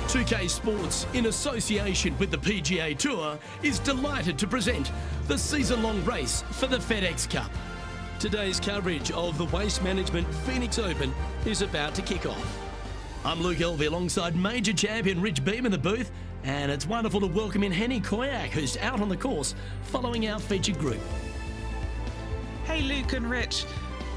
2K Sports, in association with the PGA Tour, is delighted to present the season-long race for the FedEx Cup. Today's coverage of the Waste Management Phoenix Open is about to kick off. I'm Luke Elvey alongside major champion Rich Beam in the booth, and it's wonderful to welcome in Henny Koyak, who's out on the course following our featured group. Hey Luke and Rich,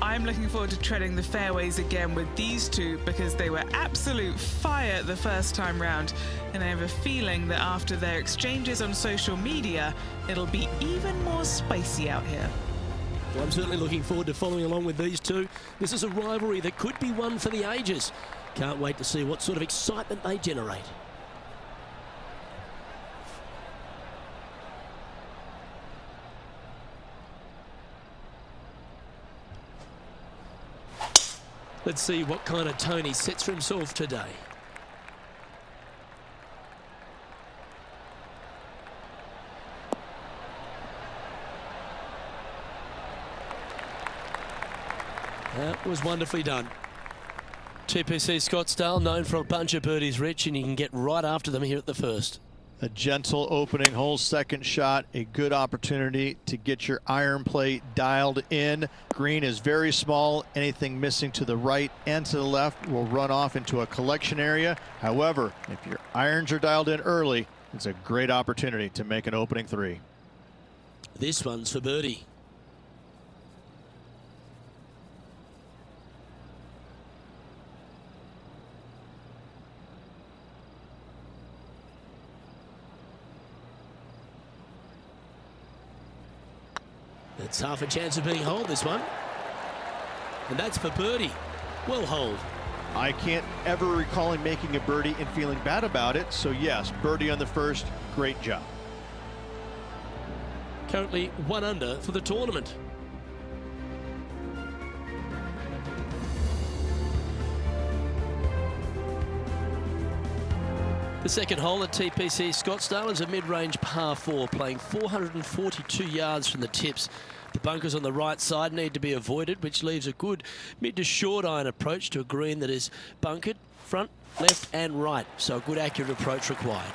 I'm looking forward to treading the fairways again with these two because they were absolute fire the first time round, and I have a feeling that after their exchanges on social media, it'll be even more spicy out here. Well, I'm certainly looking forward to following along with these two. This is a rivalry that could be one for the ages. Can't wait to see what sort of excitement they generate. Let's see what kind of tone he sets for himself today. That was wonderfully done. TPC Scottsdale, known for a bunch of birdies, Rich, and you can get right after them here at the first. A gentle opening hole, second shot, a good opportunity to get your iron play dialed in. Green is very small. Anything missing to the right and to the left will run off into a collection area. However, if your irons are dialed in early, it's a great opportunity to make an opening three. This one's for birdie. It's half a chance of being holed, this one. And that's for birdie. Well holed. I can't ever recall him making a birdie and feeling bad about it. So yes, birdie on the first, great job. Currently 1 under for the tournament. The second hole at TPC Scottsdale is a mid-range par 4, playing 442 yards from the tips. The bunkers on the right side need to be avoided, which leaves a good mid to short iron approach to a green that is bunkered front, left and right. So a good accurate approach required.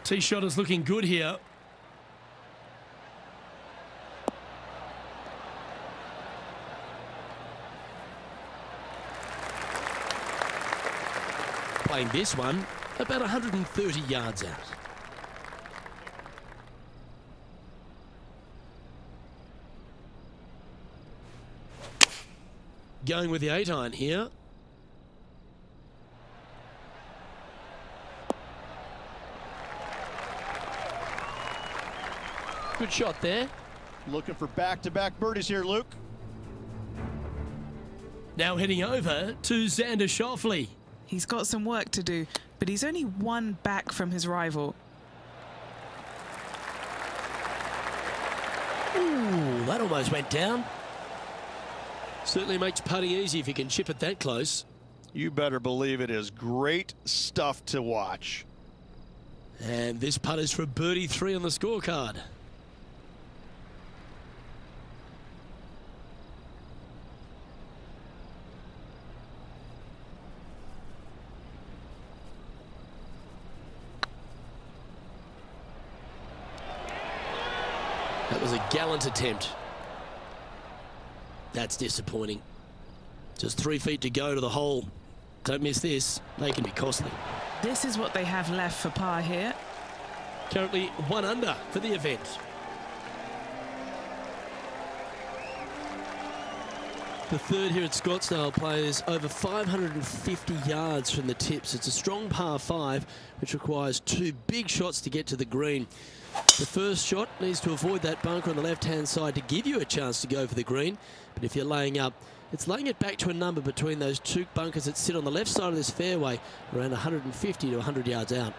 Tee shot is looking good here. Playing this one about 130 yards out. Going with the 8-iron here. Good shot there. Looking for back-to-back birdies here, Luke. Now heading over to Xander Schauffele. He's got some work to do, but he's only one back from his rival. Ooh, that almost went down. Certainly makes putting easy if you can chip it that close. You better believe it is great stuff to watch. And this putt is for birdie 3 on the scorecard. That was a gallant attempt. That's disappointing. Just 3 feet to go to the hole. Don't miss this. They can be costly. This is what they have left for par here. Currently 1 under for the event. The third here at Scottsdale plays over 550 yards from the tips. It's a strong par 5, which requires 2 big shots to get to the green. The first shot needs to avoid that bunker on the left-hand side to give you a chance to go for the green. But if you're laying up, it's laying it back to a number between those 2 bunkers that sit on the left side of this fairway, around 150 to 100 yards out.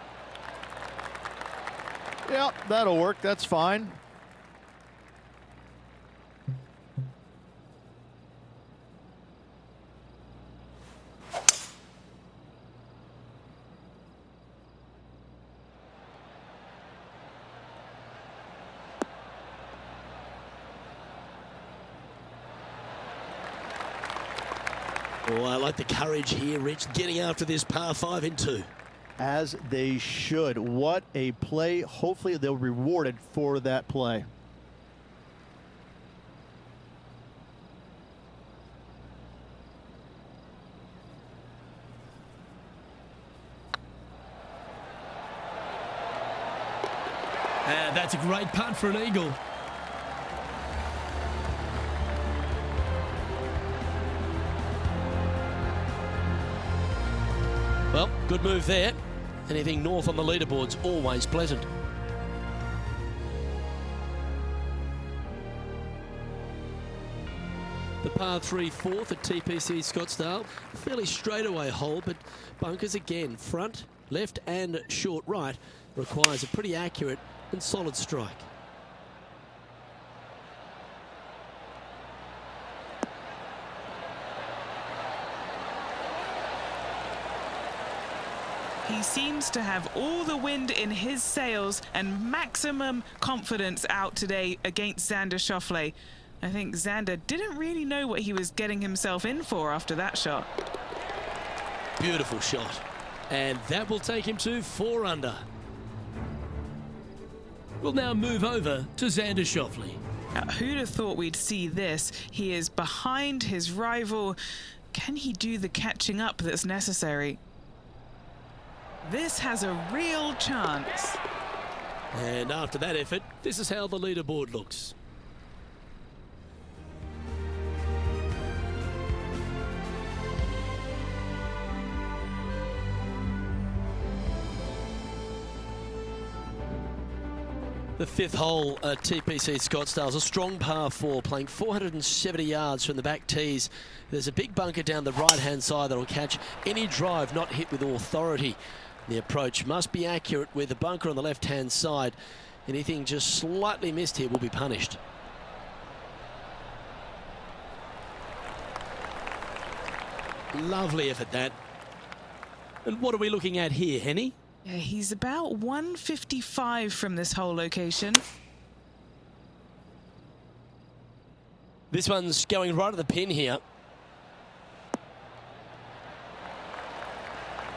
Yeah, that'll work. That's fine. Oh, I like the courage here, Rich, getting after this par 5 in 2. As they should. What a play. Hopefully they'll be rewarded for that play. And that's a great putt for an eagle. Well, good move there. Anything north on the leaderboard's always pleasant. The par 3 fourth at TPC Scottsdale. Fairly straightaway hole, but bunkers again. Front, left and short right requires a pretty accurate and solid strike. He seems to have all the wind in his sails and maximum confidence out today against Xander Schauffele. I think Xander didn't really know what he was getting himself in for after that shot. Beautiful shot. And that will take him to 4 under. We'll now move over to Xander Schauffele. Now, who'd have thought we'd see this? He is behind his rival. Can he do the catching up that's necessary? This has a real chance. And after that effort, this is how the leaderboard looks. The 5th hole at TPC Scottsdale is a strong par 4, playing 470 yards from the back tees. There's a big bunker down the right-hand side that will catch any drive not hit with authority. The approach must be accurate with the bunker on the left-hand side. Anything just slightly missed here will be punished. Lovely effort, that. And what are we looking at here, Henny? Yeah, he's about 155 from this hole location. This one's going right at the pin here.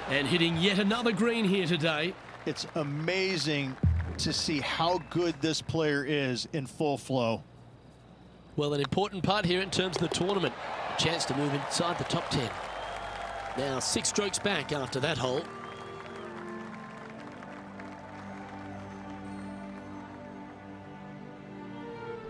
And hitting yet another green here today. It's amazing to see how good this player is in full flow. Well, an important part here in terms of the tournament. A chance to move inside the top 10. Now 6 strokes back after that hole.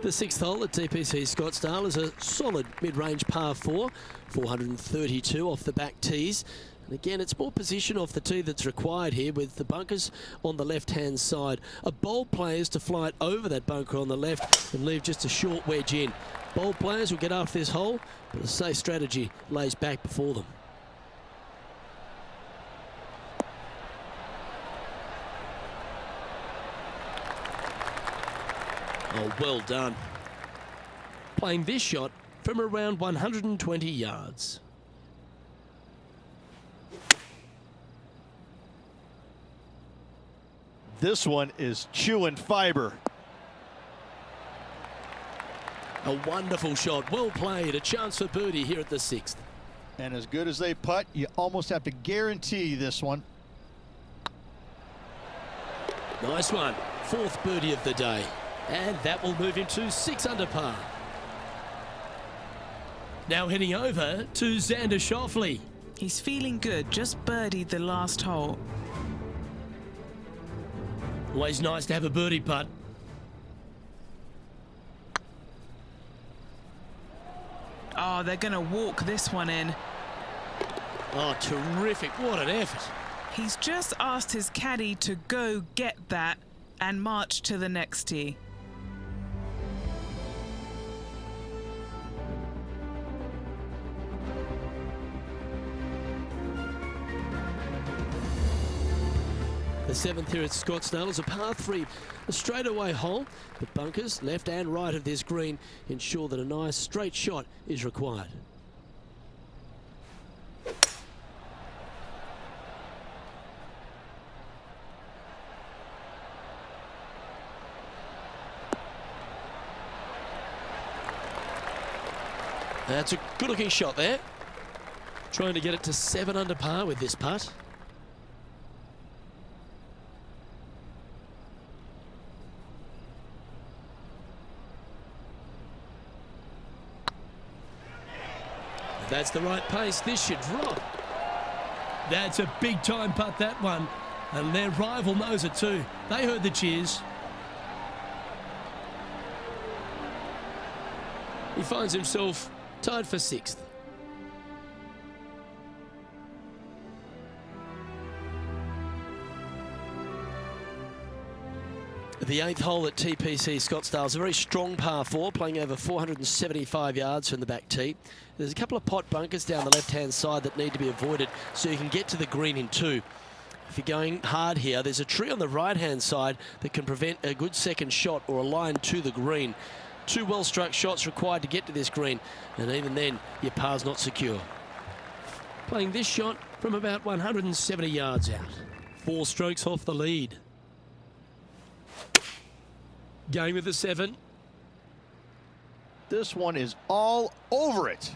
The 6th hole at TPC Scottsdale is a solid mid-range par 4, 432 off the back tees. And again, it's more position off the tee that's required here with the bunkers on the left-hand side. A bold player is to fly it over that bunker on the left and leave just a short wedge in. Bold players will get after this hole, but a safe strategy lays back before them. Oh, well done. Playing this shot from around 120 yards. This one is chewing fiber. A wonderful shot, well played, a chance for birdie here at the 6th. And as good as they putt, you almost have to guarantee this one. Nice one, 4th birdie of the day. And that will move him to 6 under par. Now heading over to Xander Schauffele. He's feeling good, just birdied the last hole. Always nice to have a birdie putt. Oh, they're going to walk this one in. Oh, terrific, what an effort. He's just asked his caddy to go get that and march to the next tee. The 7th here at Scottsdale is a par 3, a straightaway hole. The bunkers left and right of this green ensure that a nice straight shot is required. That's a good looking shot there. Trying to get it to 7 under par with this putt. That's the right pace. This should drop. That's a big time putt, that one. And their rival knows it too. They heard the cheers. He finds himself tied for 6th. The 8th hole at TPC Scottsdale is a very strong par 4, playing over 475 yards from the back tee. There's a couple of pot bunkers down the left-hand side that need to be avoided so you can get to the green in 2. If you're going hard here, there's a tree on the right-hand side that can prevent a good second shot or a line to the green. 2 well-struck shots required to get to this green, and even then, your par's not secure. Playing this shot from about 170 yards out. 4 strokes off the lead. Going with the 7. This one is all over it.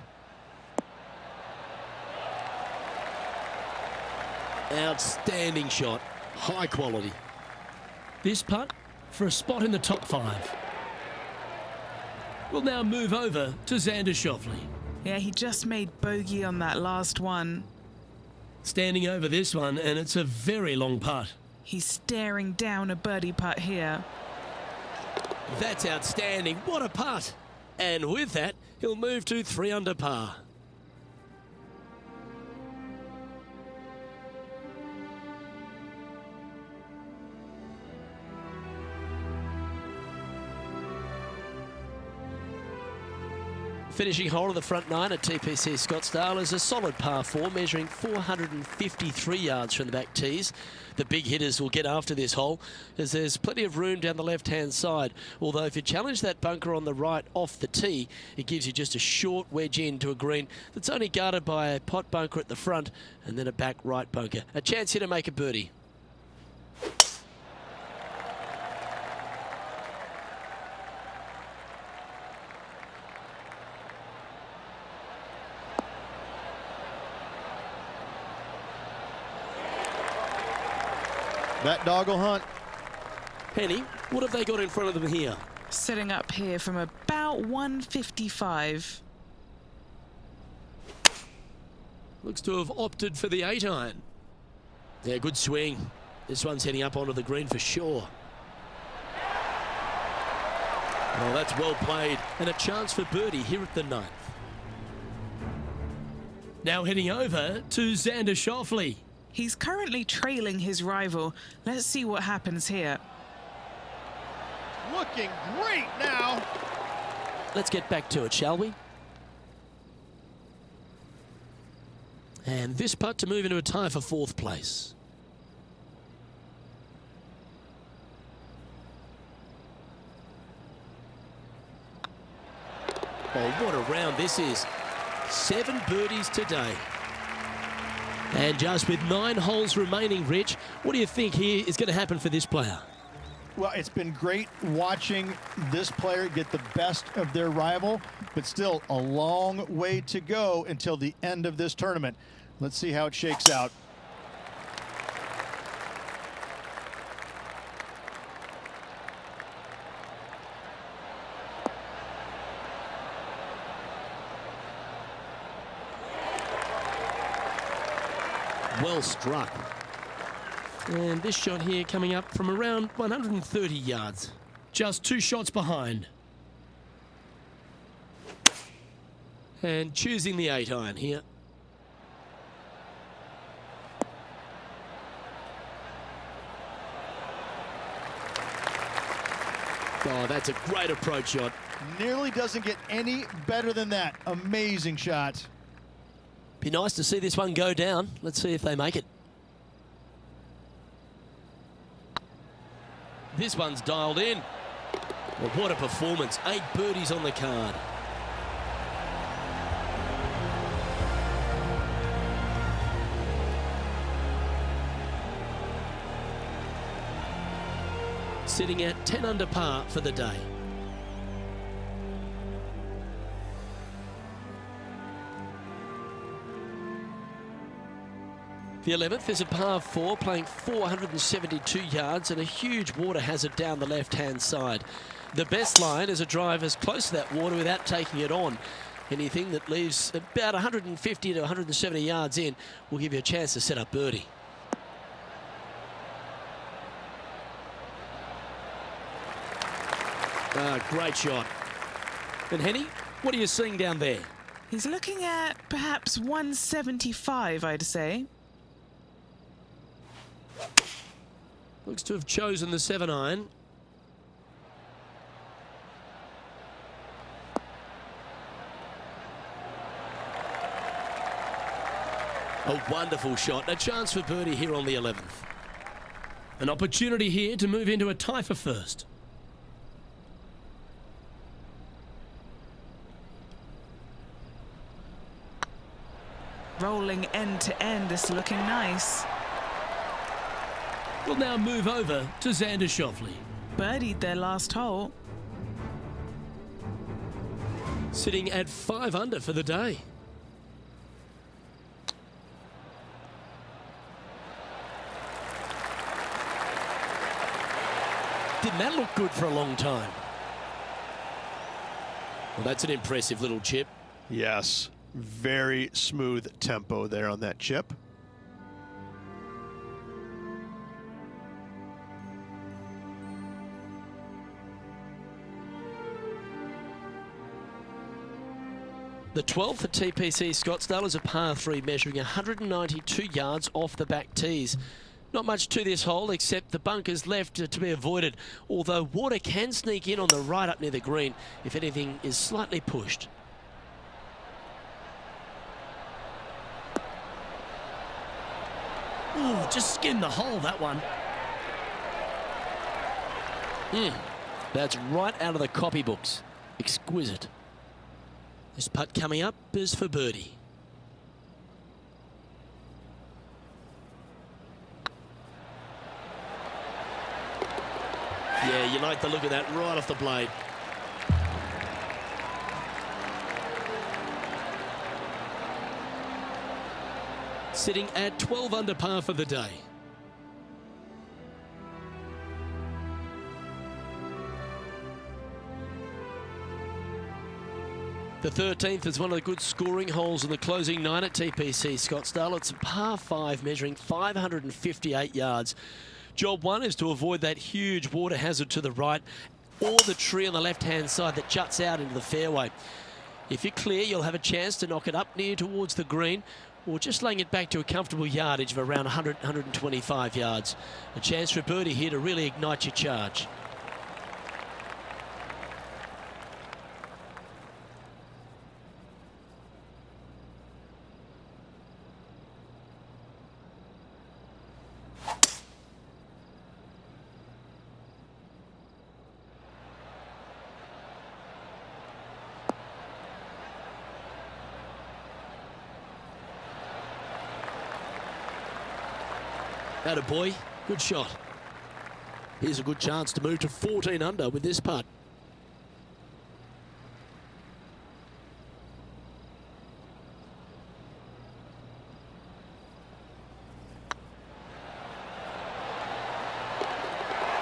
Outstanding shot. High quality. This putt for a spot in the top 5. We'll now move over to Xander Schauffele. Yeah, he just made bogey on that last one. Standing over this one, and it's a very long putt. He's staring down a birdie putt here. That's outstanding. What a putt. And with that, he'll move to 3 under par. Finishing hole of the front 9 at TPC Scottsdale is a solid par 4, measuring 453 yards from the back tees. The big hitters will get after this hole, as there's plenty of room down the left-hand side. Although if you challenge that bunker on the right off the tee, it gives you just a short wedge into a green that's only guarded by a pot bunker at the front and then a back right bunker. A chance here to make a birdie. That dog will hunt. Penny, what have they got in front of them here? Setting up here from about 155. Looks to have opted for the 8-iron. Yeah, good swing. This one's heading up onto the green for sure. Oh, that's well played. And a chance for birdie here at the 9th. Now heading over to Xander Schauffele. He's currently trailing his rival. Let's see what happens here. Looking great now. Let's get back to it, shall we? And this putt to move into a tie for 4th place. Oh, what a round this is. 7 birdies today. And just with 9 holes remaining, Rich, what do you think here is going to happen for this player? Well, it's been great watching this player get the best of their rival, but still a long way to go until the end of this tournament. Let's see how it shakes out. Well struck. And this shot here coming up from around 130 yards. Just 2 shots behind. And choosing the 8-iron here. Oh, that's a great approach shot. Nearly doesn't get any better than that. Amazing shot. Be nice to see this one go down. Let's see if they make it. This one's dialed in. Well, what a performance. 8 birdies on the card. Sitting at 10 under par for the day. The 11th is a par 4, playing 472 yards and a huge water hazard down the left-hand side. The best line is a drive as close to that water without taking it on. Anything that leaves about 150 to 170 yards in will give you a chance to set up birdie. Great shot. And Henny, what are you seeing down there? He's looking at perhaps 175, I'd say. Looks to have chosen the 7-iron. A wonderful shot. A chance for birdie here on the 11th. An opportunity here to move into a tie for first. Rolling end to end, this looking nice. We'll now move over to Xander Schauffele. Birdied their last hole. Sitting at 5 under for the day. Didn't that look good for a long time? Well, that's an impressive little chip. Yes, very smooth tempo there on that chip. The 12th at TPC Scottsdale is a par 3 measuring 192 yards off the back tees. Not much to this hole except the bunkers left to be avoided, although water can sneak in on the right up near the green if anything is slightly pushed. Ooh, just skimmed the hole, that one. That's right out of the copybooks. Exquisite. This putt coming up is for birdie. Yeah, you like the look of that right off the blade. Sitting at 12 under par for the day. The 13th is one of the good scoring holes in the closing 9 at TPC Scottsdale. It's a par 5 measuring 558 yards. Job 1 is to avoid that huge water hazard to the right or the tree on the left-hand side that juts out into the fairway. If you're clear, you'll have a chance to knock it up near towards the green or just laying it back to a comfortable yardage of around 100, 125 yards. A chance for birdie here to really ignite your charge. Atta boy, good shot. Here's a good chance to move to 14 under with this putt.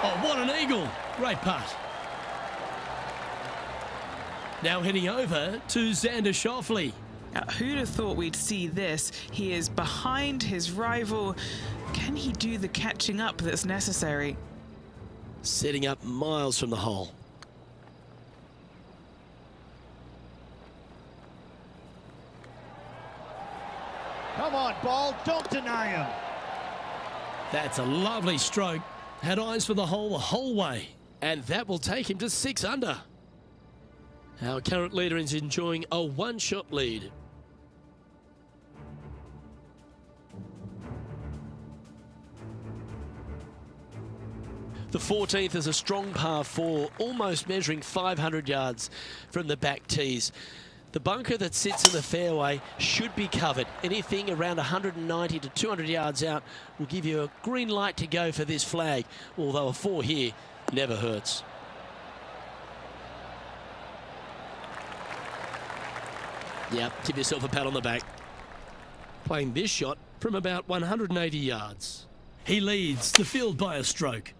Oh, what an eagle. Great putt. Now heading over to Xander Schauffele. Who'd have thought we'd see this? He is behind his rival. Can he do the catching up that's necessary? Setting up miles from the hole. Come on, ball, don't deny him. That's a lovely stroke. Had eyes for the whole way. And that will take him to 6 under. Our current leader is enjoying a 1-shot lead. The 14th is a strong par 4, almost measuring 500 yards from the back tees. The bunker that sits in the fairway should be covered. Anything around 190 to 200 yards out will give you a green light to go for this flag, although a 4 here never hurts. Yep, give yourself a pat on the back. Playing this shot from about 180 yards. He leads the field by a stroke.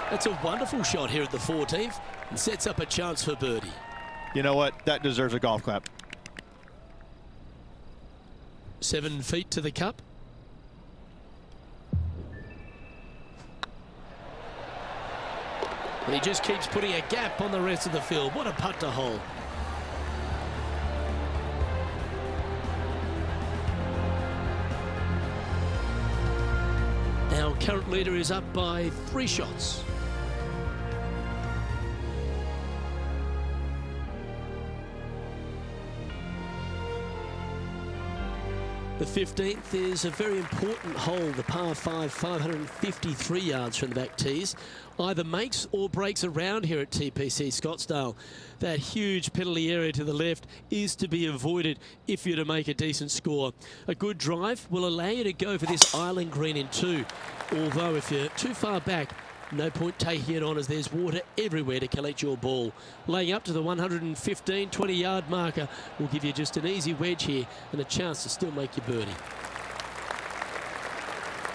That's a wonderful shot here at the 14th and sets up a chance for birdie. You know what? That deserves a golf clap. 7 feet to the cup. And he just keeps putting a gap on the rest of the field. What a putt to hole. Our current leader is up by 3 shots. The 15th is a very important hole, the par 5, 553 yards from the back tees. Either makes or breaks around here at TPC Scottsdale. That huge penalty area to the left is to be avoided if you're to make a decent score. A good drive will allow you to go for this island green in 2. Although if you're too far back, no point taking it on as there's water everywhere to collect your ball. Laying up to the 115, 20-yard marker will give you just an easy wedge here and a chance to still make your birdie.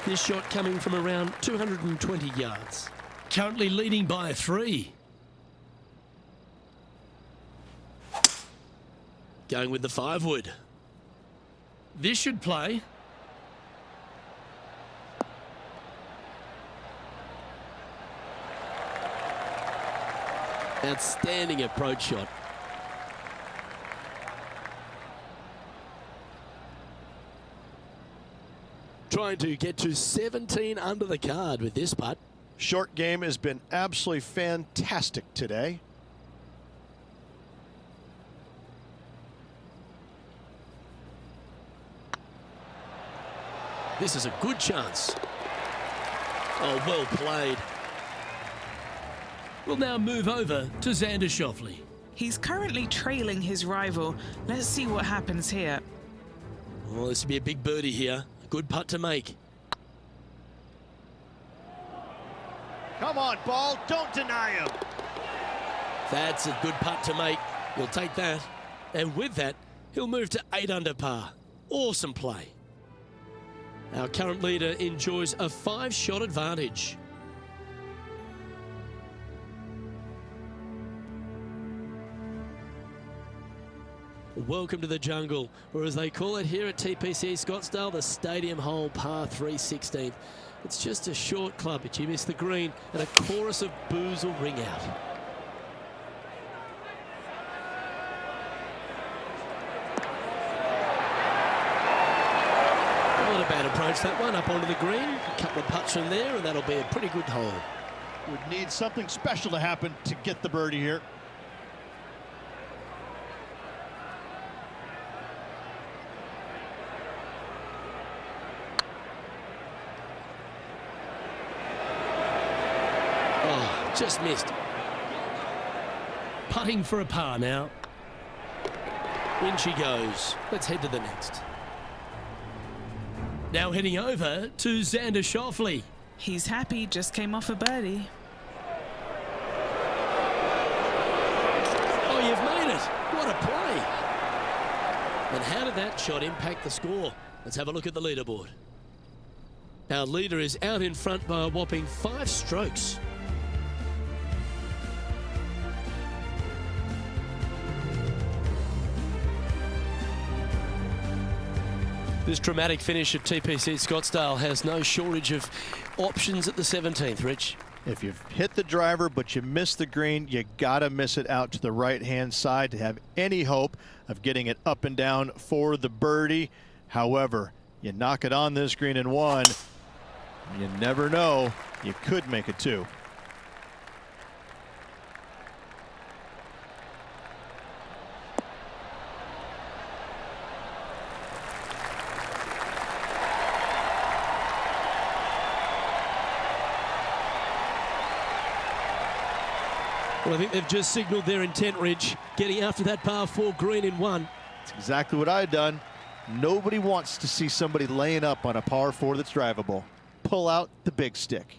This shot coming from around 220 yards. Currently leading by 3. Going with the 5-wood. This should play. Outstanding approach shot. Trying to get to 17 under the card with this putt. Short game has been absolutely fantastic today. This is a good chance. Oh, well played. We'll now move over to Xander Schauffele. He's currently trailing his rival. Let's see what happens here. Well, this will be a big birdie here. A good putt to make. Come on, ball. Don't deny him. That's a good putt to make. We'll take that. And with that, he'll move to 8 under par. Awesome play. Our current leader enjoys a 5-shot advantage. Welcome to the jungle, or as they call it here at TPC Scottsdale, the Stadium Hole par 3 16th. It's just a short club, but you miss the green, and a chorus of boos will ring out. Not a bad approach, that one, up onto the green. A couple of putts from there, and that'll be a pretty good hole. Would need something special to happen to get the birdie here. Just missed. Putting for a par now. In she goes. Let's head to the next. Now heading over to Xander Schauffele. He's happy, just came off a birdie. Oh, you've made it. What a play. And how did that shot impact the score? Let's have a look at the leaderboard. Our leader is out in front by a whopping 5 strokes. This dramatic finish at TPC Scottsdale has no shortage of options at the 17th, Rich. If you've hit the driver but you miss the green, you gotta miss it out to the right-hand side to have any hope of getting it up and down for the birdie. However, you knock it on this green in 1, you never know, you could make it 2. Well, I think they've just signaled their intent, Rich, getting after that par 4 green in 1. That's exactly what I've done. Nobody wants to see somebody laying up on a par 4 that's drivable. Pull out the big stick.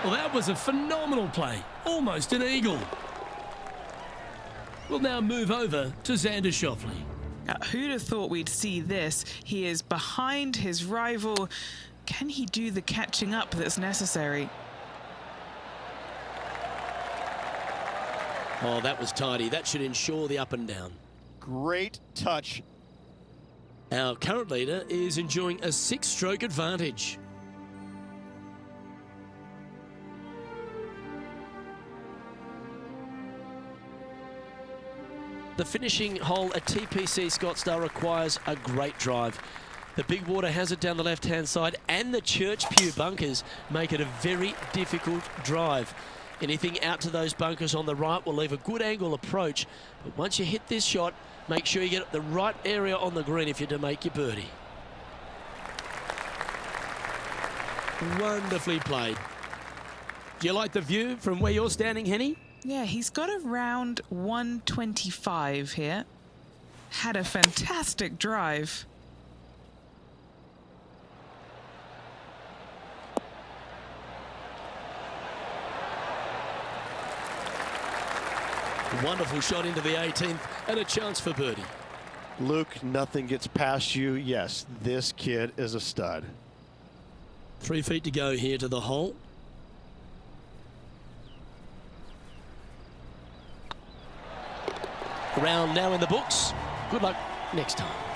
Well, that was a phenomenal play. Almost an eagle. We'll now move over to Xander Schauffele. Who'd have thought we'd see this? He is behind his rival. Can he do the catching up that's necessary? Oh, that was tidy. That should ensure the up and down. Great touch. Our current leader is enjoying a 6-stroke advantage. The finishing hole at TPC Scottsdale requires a great drive. The big water hazard down the left-hand side and the Church Pew bunkers make it a very difficult drive. Anything out to those bunkers on the right will leave a good angle approach, but once you hit this shot, make sure you get the right area on the green if you're to make your birdie. Wonderfully played. Do you like the view from where you're standing, Henny? Yeah, he's got around 125 here. Had a fantastic drive. Wonderful shot into the 18th and a chance for birdie. Luke, nothing gets past you. Yes, this kid is a stud. 3 feet to go here to the hole. Round now in the books. Good luck next time.